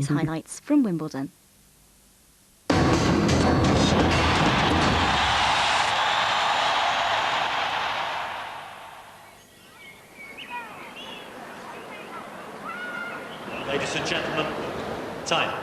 Highlights from Wimbledon. Ladies and gentlemen, time.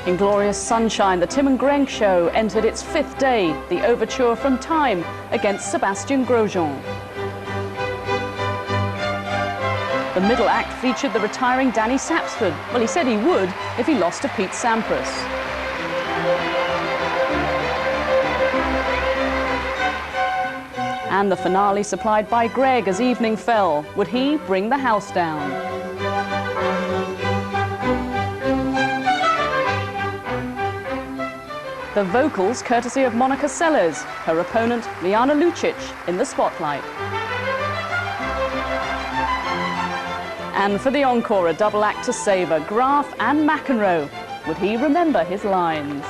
In glorious sunshine, the Tim and Greg show entered its 5th day, the overture from Time against Sebastian Grosjean. The middle act featured the retiring Danny Sapsford. Well, he said he would if he lost to Pete Sampras. And the finale supplied by Greg as evening fell. Would he bring the house down? The vocals courtesy of Monica Seles, her opponent Liana Lucic in the spotlight. And for the encore, a double act to savour, Graf and McEnroe. Would he remember his lines?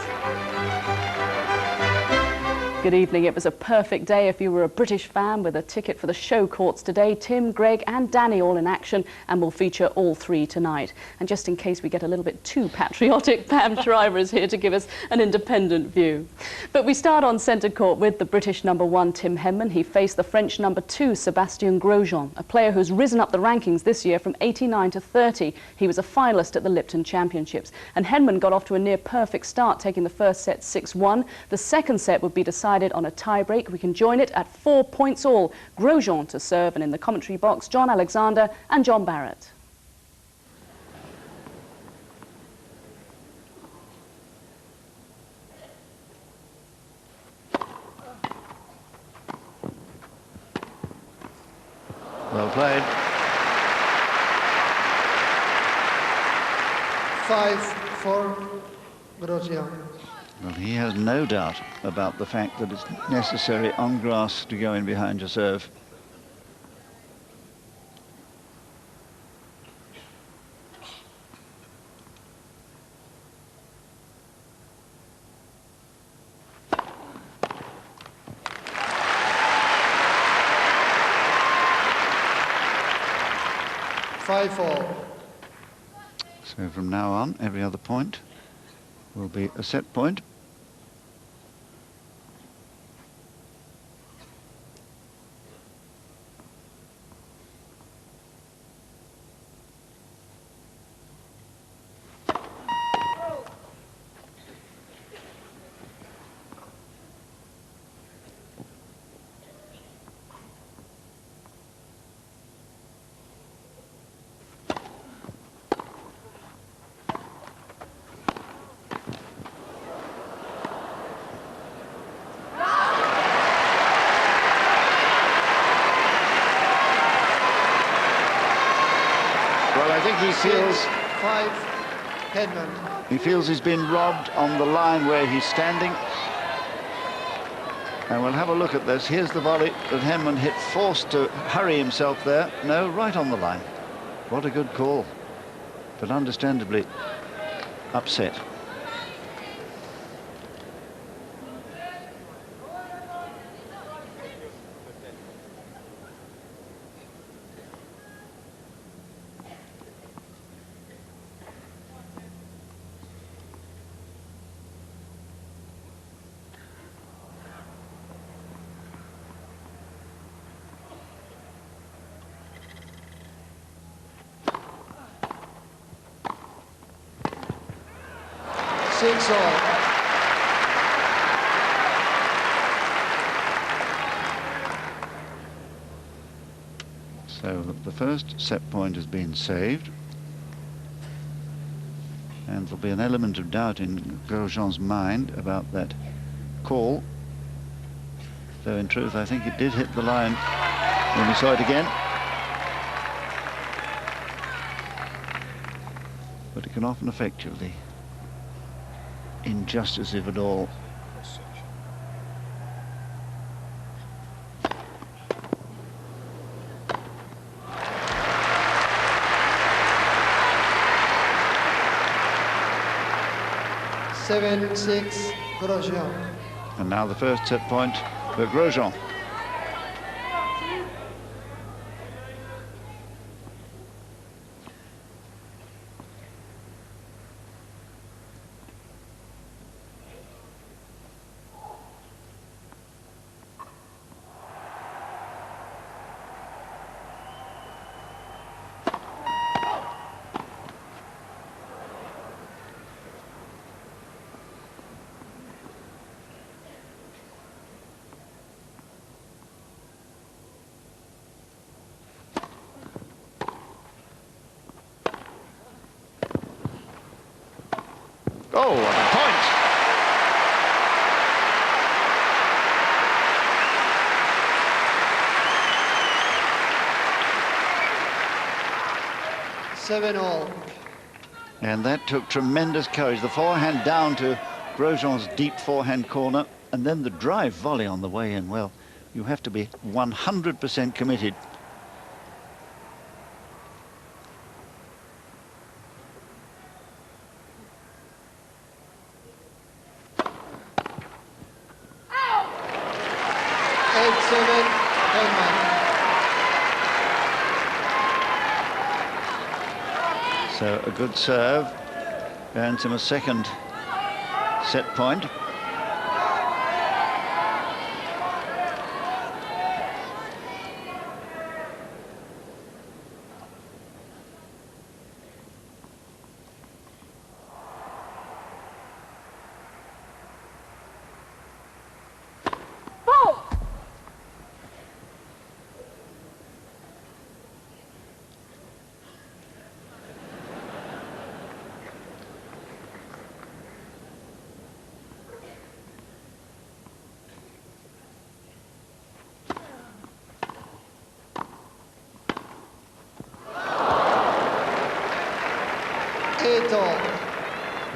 Good evening. It was a perfect day if you were a British fan with a ticket for the show courts today. Tim, Greg and Danny all in action, and we'll feature all three tonight. And just in case we get a little bit too patriotic, Pam Shriver is here to give us an independent view. But we start on centre court with the British #1 Tim Henman. He faced the French #2 Sebastian Grosjean, a player who's risen up the rankings this year from 89 to 30. He was a finalist at the Lipton Championships. And Henman got off to a near perfect start, taking the first set 6-1. The second set would be decided on a tie-break. We can join it at 4 points all. Grosjean to serve, and in the commentary box, John Alexander and John Barrett. Well played. 5 for Grosjean. Well, he has no doubt about the fact that it's necessary on grass to go in behind your serve. Five all. So from now on, every other point will be a set point. Well, I think he feels 5 Henman. he feels he's been robbed on the line where he's standing. And we'll have a look at this. Here's the volley that Henman hit, forced to hurry himself there. No, right on the line. What a good call, but understandably upset. Six all. So the first set point has been saved. And there'll be an element of doubt in Grosjean's mind about that call. Though in truth, I think it did hit the line when we saw it again. but it can often affect you, the injustice of it all. Seven, 6, Grosjean. And now the first set point for Grosjean. Oh, what a point! Seven all. And that took tremendous courage. The forehand down to Grosjean's deep forehand corner, and then the drive volley on the way in. Well, you have to be 100% committed. So a good serve earns him a second set point.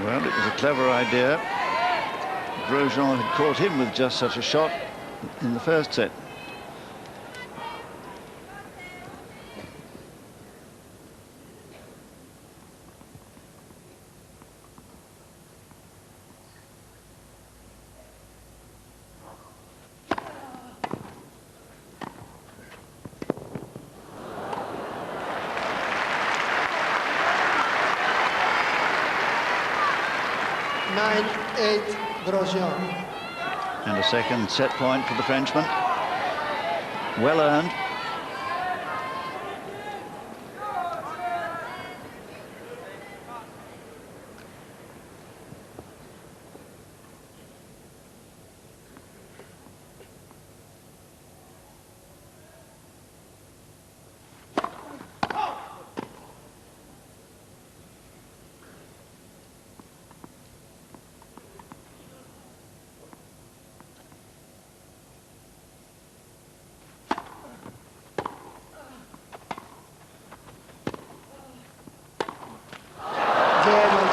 Well, it was a clever idea. Grosjean had caught him with just such a shot in the first set. Grosjean. And a second set point for the Frenchman. Well earned.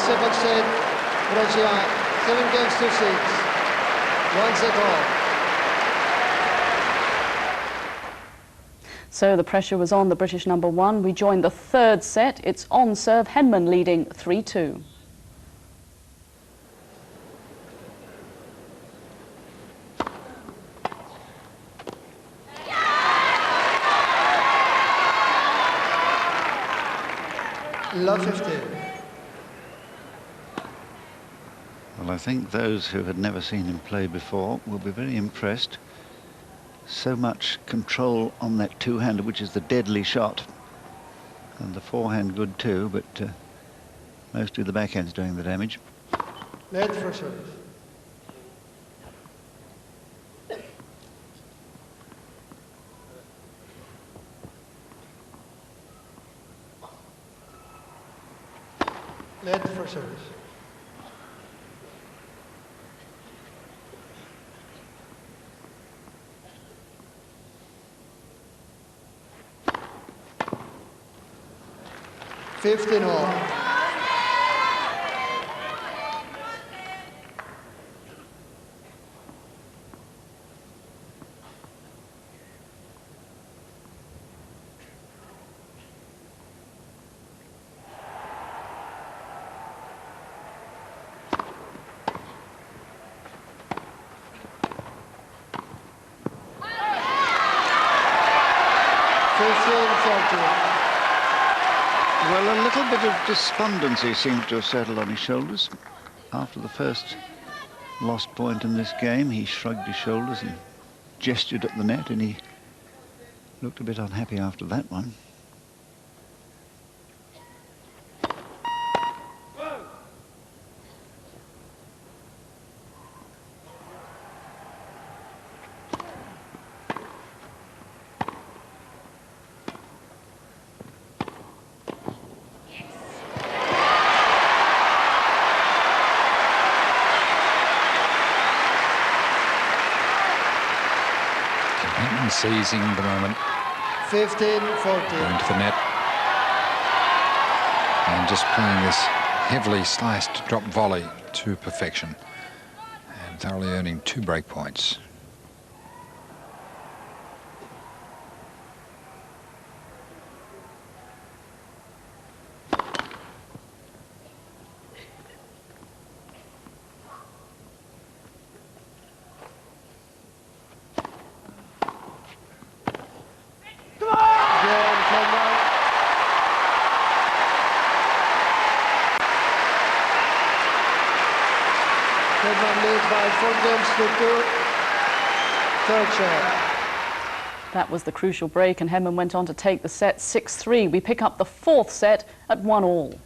Second set, Grosjean, 7-6. 1 set all. So the pressure was on the British number one. We joined the third set. It's on serve, Henman leading 3-2. Love 15. Well, I think those who had never seen him play before will be very impressed. So much control on that two-hander, which is the deadly shot. And the forehand good too, but mostly the backhand's doing the damage. Net for service. Net for service. Fifteen all. Well, a little bit of despondency seems to have settled on his shoulders. After the first lost point in this game, he shrugged his shoulders and gestured at the net, and he looked a bit unhappy after that one. Seizing the moment, 15-14. going to the net and just playing this heavily sliced drop volley to perfection and thoroughly earning 2 break points. Leads by 4 games to 2. Third shot. That was the crucial break, and Henman went on to take the set 6-3. We pick up the 4th set at 1-all.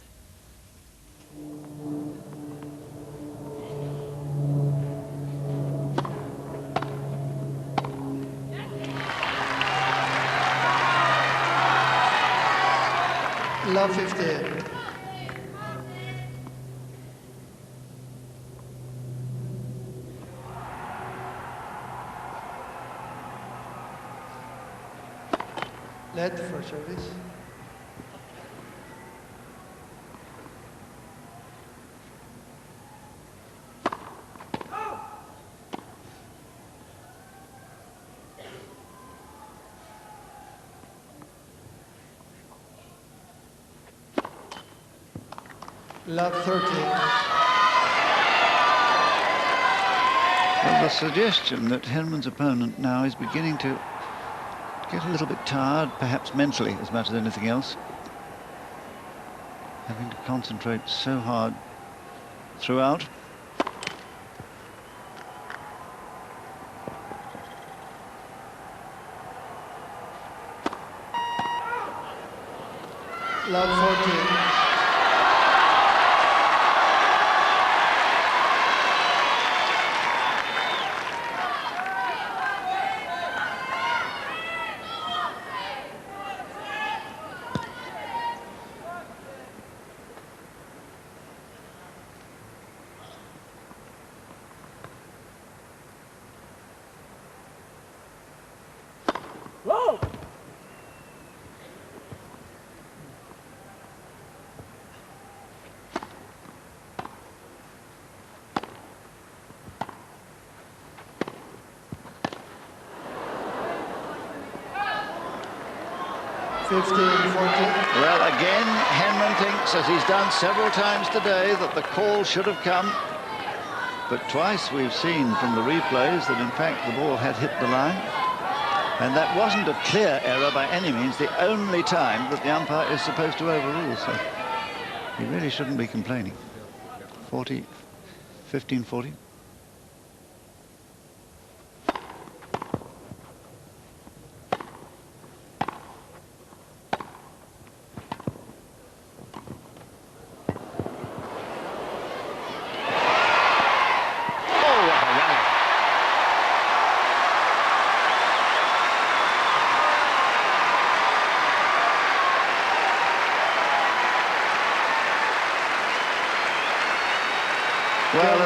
Love 15. Net for service. Love 13. Well, the suggestion that Henman's opponent now is beginning to get a little bit tired, perhaps mentally as much as anything else. Having to concentrate so hard throughout. Love 14. Whoa! Well, again, Henman thinks, as he's done several times today, that the call should have come. But twice we've seen from the replays that, in fact, the ball had hit the line. And that wasn't a clear error by any means, the only time that the umpire is supposed to overrule. So he really shouldn't be complaining. 15-40. Well,